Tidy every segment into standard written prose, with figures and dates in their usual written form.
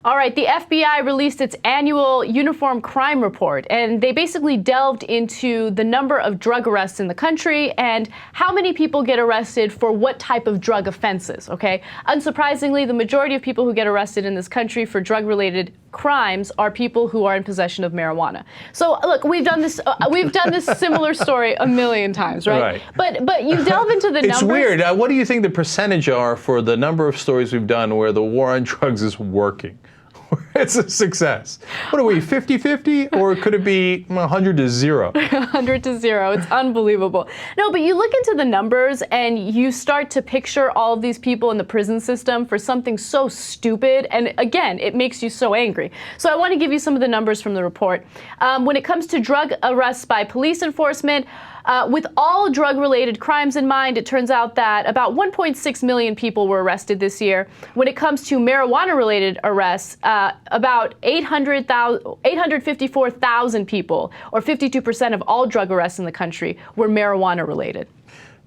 All right, the FBI released its annual uniform crime report, and they basically delved into the number of drug arrests in the country and how many people get arrested for what type of drug offenses, okay? Unsurprisingly, the majority of people who get arrested in this country for drug-related crimes are people who are in possession of marijuana. So look, we've done this similar story a million times, right? But you delve into the numbers. It's weird. What do you think the percentage are for the number of stories we've done where the war on drugs is working? It's a success. What are we, 50-50? Or could it be 100 to 0? 100 to 0. It's unbelievable. No, but you look into the numbers and you start to picture all of these people in the prison system for something so stupid. And again, it makes you so angry. So I want to give you some of the numbers from the report. When it comes to drug arrests by police enforcement, with all drug-related crimes in mind, it turns out that about 1.6 million people were arrested this year. When it comes to marijuana-related arrests, about 854,000 people, or 52% of all drug arrests in the country, were marijuana-related.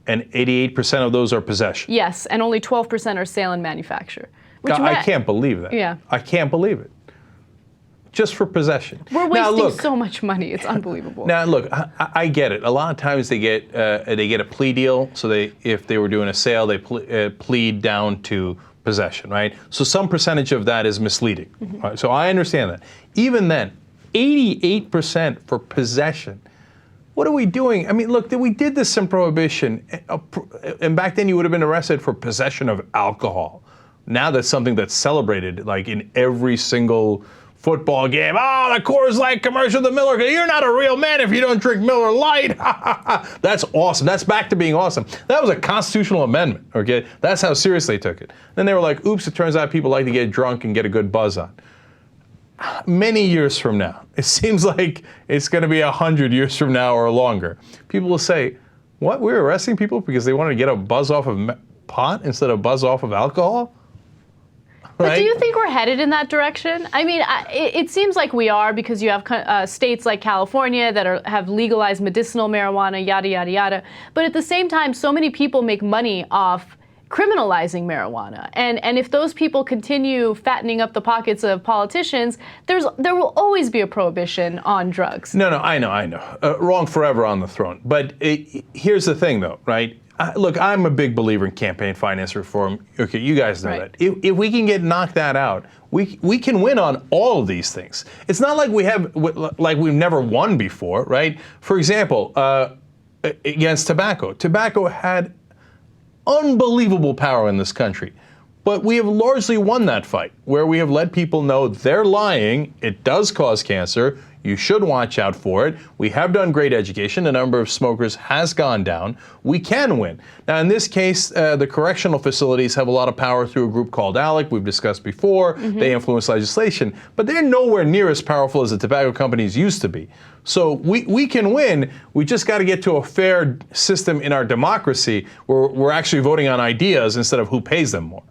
And 88% of those are possession. Yes, and only 12% are sale and manufacture. I can't believe that. Yeah. I can't believe it. Just for possession. We're wasting so much money. It's unbelievable. Now, look, I get it. A lot of times they get a plea deal. So if they were doing a sale, they plead down to possession, right? So some percentage of that is misleading. Mm-hmm. Right? So I understand that. Even then, 88% for possession. What are we doing? I mean, look, we did this in Prohibition, and back then you would have been arrested for possession of alcohol. Now that's something that's celebrated, like in every single football game. Oh, the Coors Light commercial, the Miller. You're not a real man if you don't drink Miller Lite. That's awesome. That's back to being awesome. That was a constitutional amendment, okay? That's how serious they took it. Then they were like, oops, it turns out people like to get drunk and get a good buzz on. Many years from now, it seems like it's going to be 100 years from now or longer. People will say, what, we're arresting people because they wanted to get a buzz off of pot instead of buzz off of alcohol? But do you think we're headed in that direction? I mean, it seems like we are, because you have states like California that have legalized medicinal marijuana, yada, yada, yada. But at the same time, so many people make money off criminalizing marijuana. And if those people continue fattening up the pockets of politicians, there will always be a prohibition on drugs. No, I know. Wrong forever on the throne. But here's the thing, though, right? Look, I'm a big believer in campaign finance reform. Okay, you guys know that. If we can knock that out, we can win on all of these things. It's not like we've never won before, right? For example, against tobacco. Tobacco had unbelievable power in this country. But we have largely won that fight, where we have let people know they're lying, it does cause cancer, you should watch out for it. We have done great education. The number of smokers has gone down. We can win. Now, in this case, the correctional facilities have a lot of power through a group called ALEC, we've discussed before. Mm-hmm. They influence legislation, but they're nowhere near as powerful as the tobacco companies used to be. So we can win. We just got to get to a fair system in our democracy where we're actually voting on ideas instead of who pays them more.